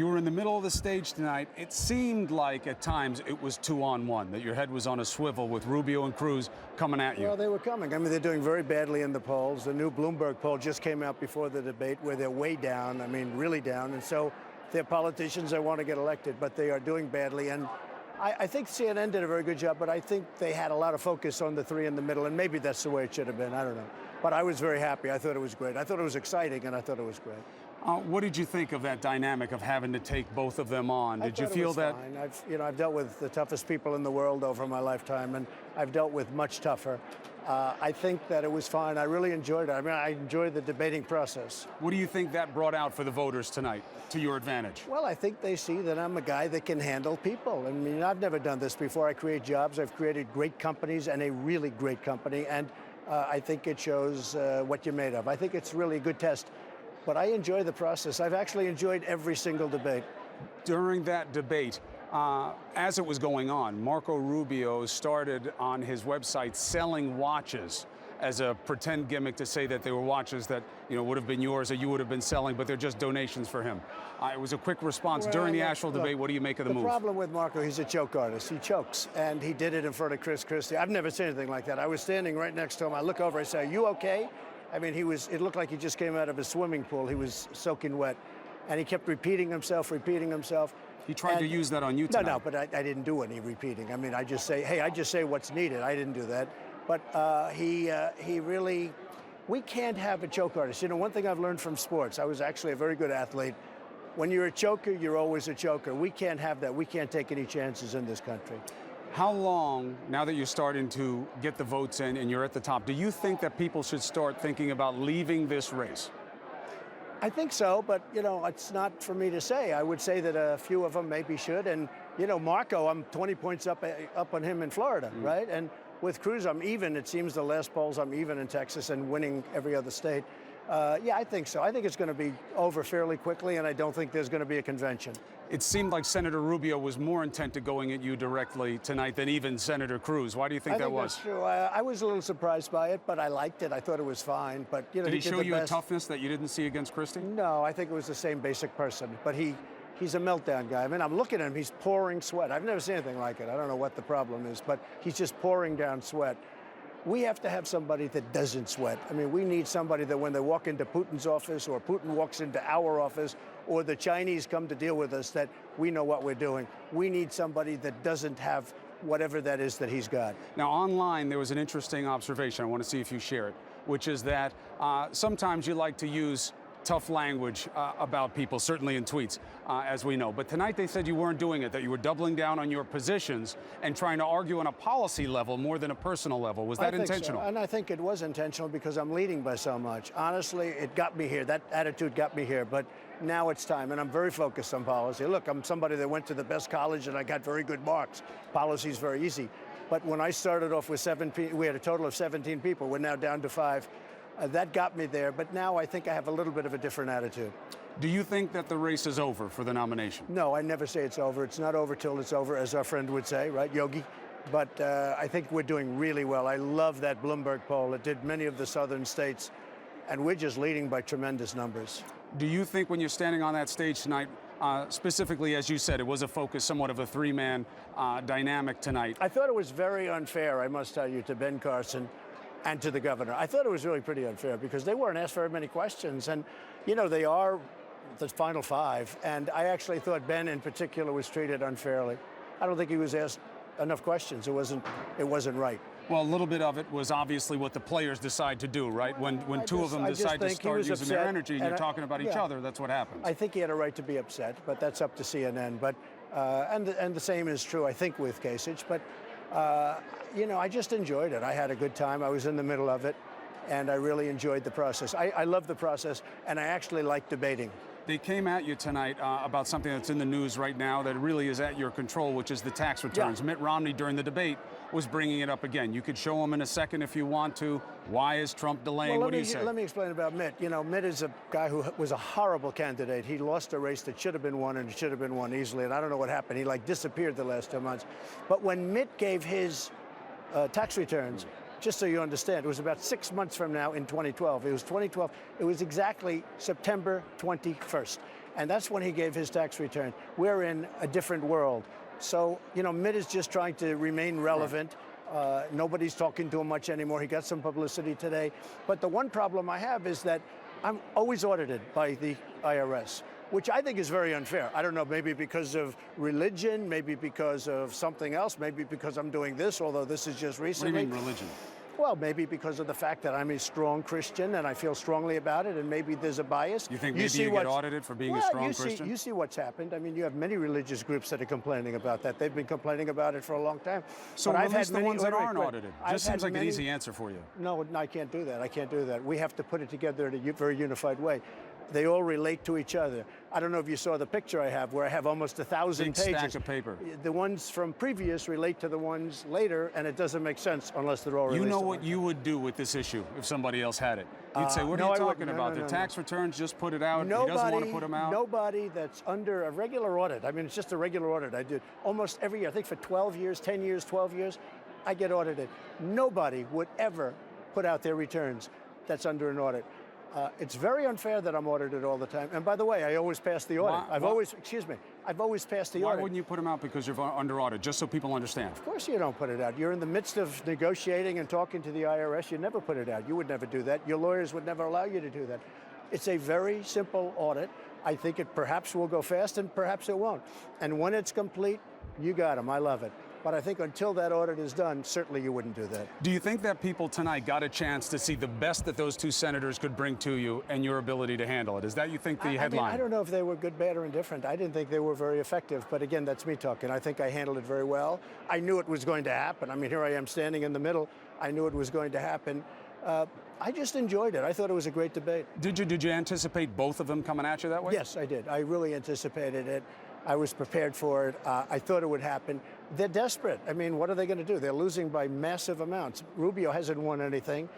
You were in the middle of the stage tonight. It seemed like at times it was 2-on-1, that your head was on a swivel with Rubio and Cruz coming at you. Well, they were coming. I mean, they're doing very badly in the polls. The new Bloomberg poll just came out before the debate where they're way down, I mean, really down. And so they're politicians that want to get elected, but they are doing badly. And I think CNN did a very good job, but I think they had a lot of focus on the three in the middle, and maybe that's the way it should have been. I don't know. But I was very happy. I thought it was great. I thought it was exciting, and I thought it was great. What did you think of that dynamic of having to take both of them on? Did you feel that? Fine. I've dealt with the toughest people in the world over my lifetime, and I've dealt with much tougher. I think that it was fine. I really enjoyed it. I mean, I enjoyed the debating process. What do you think that brought out for the voters tonight, to your advantage? Well, I think they see that I'm a guy that can handle people. I mean, I've never done this before. I create jobs. I've created great companies, and a really great company. And I think it shows what you're made of. I think it's really a good test. But I enjoy the process. I've actually enjoyed every single debate. During that debate, as it was going on, Marco Rubio started on his website selling watches as a pretend gimmick to say that they were watches that would have been yours or you would have been selling, but they're just donations for him. It was a quick response during the actual debate. What do you make of the move? The problem with Marco, he's a joke artist. He chokes, and he did it in front of Chris Christie. I've never seen anything like that. I was standing right next to him. I look over, I say, "Are you okay?" I mean, it looked like he just came out of a swimming pool. He was soaking wet. And he kept repeating himself. He tried to use that on you tonight. No, but I didn't do any repeating. I mean, I just say what's needed. I didn't do that. But he really, we can't have a choke artist. One thing I've learned from sports, I was actually a very good athlete. When you're a choker, you're always a choker. We can't have that. We can't take any chances in this country. How long, now that you're starting to get the votes in and you're at the top, do you think that people should start thinking about leaving this race? I think so, but, it's not for me to say. I would say that a few of them maybe should. And, Marco, I'm 20 points up on him in Florida, right? And with Cruz, I'm even. It seems the last polls I'm even in Texas and winning every other state. Yeah, I think so. I think it's going to be over fairly quickly, and I don't think there's going to be a convention. It seemed like Senator Rubio was more intent to going at you directly tonight than even Senator Cruz. Why do you think that was? That's true. I was a little surprised by it, but I liked it. I thought it was fine. But did he show you a toughness that you didn't see against Christie? No, I think it was the same basic person. But he's a meltdown guy. I mean, I'm looking at him. He's pouring sweat. I've never seen anything like it. I don't know what the problem is, but he's just pouring down sweat. We have to have somebody that doesn't sweat. I mean, we need somebody that when they walk into Putin's office or Putin walks into our office or the Chinese come to deal with us, that we know what we're doing. We need somebody that doesn't have whatever that is that he's got. Now, online, there was an interesting observation. I want to see if you share it, which is that sometimes you like to use tough language about people, certainly in tweets, as we know. But tonight they said you weren't doing it, that you were doubling down on your positions and trying to argue on a policy level more than a personal level. Was that intentional? So. And I think it was intentional because I'm leading by so much. Honestly, it got me here. That attitude got me here. But now it's time, and I'm very focused on policy. Look, I'm somebody that went to the best college, and I got very good marks. Policy's very easy. But when I started off with we had a total of 17 people. We're now down to 5. That got me there, but now I think I have a little bit of a different attitude. Do you think that the race is over for the nomination? No, I never say it's over. It's not over till it's over, as our friend would say, right, Yogi? But I think we're doing really well. I love that Bloomberg poll. It did many of the southern states, and we're just leading by tremendous numbers. Do you think when you're standing on that stage tonight, specifically, as you said, it was a focus, somewhat of a three-man dynamic tonight? I thought it was very unfair, I must tell you, to Ben Carson and to the governor. I thought it was really pretty unfair because they weren't asked very many questions. And, they are the final 5. And I actually thought Ben in particular was treated unfairly. I don't think he was asked enough questions. It wasn't right. Well, a little bit of it was obviously what the players decide to do, right? When two of them decide to start using their energy and you're talking about each other, that's what happens. I think he had a right to be upset, but that's up to CNN. But and the same is true, I think, with Kasich. But I just enjoyed it. I had a good time. I was in the middle of it, and I really enjoyed the process. I love the process, and I actually like debating. They came at you tonight about something that's in the news right now that really is at your control, which is the tax returns. Yeah. Mitt Romney, during the debate, was bringing it up again. You could show him in a second if you want to. Why is Trump delaying? Well, what do you say? Let me explain about Mitt. Mitt is a guy who was a horrible candidate. He lost a race that should have been won, and it should have been won easily. And I don't know what happened. He disappeared the last 2 months. But when Mitt gave his tax returns, just so you understand, it was about 6 months from now in 2012. It was 2012. It was exactly September 21st. And that's when he gave his tax return. We're in a different world. So, you know, Mitt is just trying to remain relevant. Nobody's talking to him much anymore. He got some publicity today. But the one problem I have is that I'm always audited by the IRS, which I think is very unfair. I don't know, maybe because of religion, maybe because of something else, maybe because I'm doing this, although this is just recently. What do you mean religion? Well, maybe because of the fact that I'm a strong Christian and I feel strongly about it, and maybe there's a bias. You think maybe you get audited for being a strong Christian? You see what's happened. I mean, you have many religious groups that are complaining about that. They've been complaining about it for a long time. So but release the ones that aren't audited. Just seems like an easy answer for you. No, I can't do that. I can't do that. We have to put it together in a very unified way. They all relate to each other. I don't know if you saw the picture I have, where I have almost 1,000 pages. Big stack of paper. The ones from previous relate to the ones later, and it doesn't make sense unless they're all related. You know what you would do with this issue if somebody else had it? You'd say, what are you talking about? The tax returns, just put it out. He doesn't want to put them out. Nobody that's under a regular audit, I mean, it's just a regular audit. I do almost every year. I think for 12 years, 10 years, 12 years, I get audited. Nobody would ever put out their returns that's under an audit. It's very unfair that I'm audited all the time. And by the way, I always pass the audit. I've always passed the audit. Why wouldn't you put them out because you're under audit, just so people understand? Of course you don't put it out. You're in the midst of negotiating and talking to the IRS. You never put it out. You would never do that. Your lawyers would never allow you to do that. It's a very simple audit. I think it perhaps will go fast and perhaps it won't. And when it's complete, you got them. I love it. But I think until that audit is done, certainly you wouldn't do that. Do you think that people tonight got a chance to see the best that those two senators could bring to you and your ability to handle it? Is that, you think, the headline? I mean, I don't know if they were good, bad, or indifferent. I didn't think they were very effective. But again, that's me talking. I think I handled it very well. I knew it was going to happen. I mean, here I am standing in the middle. I knew it was going to happen. I just enjoyed it. I thought it was a great debate. Did you anticipate both of them coming at you that way? Yes, I did. I really anticipated it. I was prepared for it. I thought it would happen. They're desperate. I mean, what are they going to do? They're losing by massive amounts. Rubio hasn't won anything.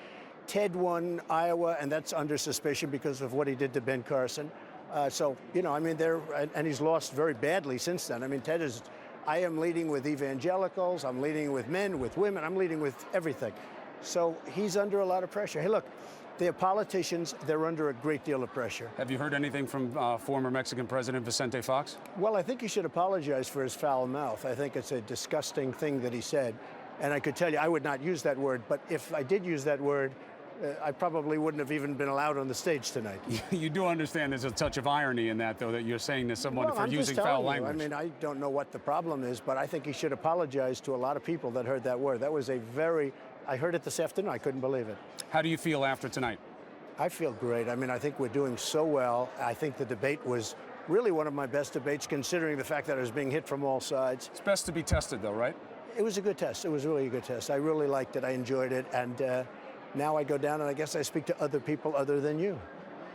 Ted won Iowa, and that's under suspicion because of what he did to Ben Carson. So, you know, I mean, and he's lost very badly since then. I mean, I am leading with evangelicals. I'm leading with men, with women. I'm leading with everything. So he's under a lot of pressure. Hey, look, they're politicians. They're under a great deal of pressure. Have you heard anything from former Mexican President Vicente Fox? Well, I think he should apologize for his foul mouth. I think it's a disgusting thing that he said. And I could tell you, I would not use that word. But if I did use that word, I probably wouldn't have even been allowed on the stage tonight. You do understand there's a touch of irony in that, though, that you're saying to someone for using foul language. I mean, I don't know what the problem is, but I think he should apologize to a lot of people that heard that word. That was I heard it this afternoon. I couldn't believe it. How do you feel after tonight? I feel great. I mean, I think we're doing so well. I think the debate was really one of my best debates, considering the fact that I was being hit from all sides. It's best to be tested, though, right? It was a good test. It was really a good test. I really liked it. I enjoyed it. And now I go down and I guess I speak to other people other than you.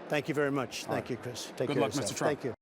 Thank you very much. Thank you, Chris. Take care of yourself. Good luck, Mr. Trump. Thank you.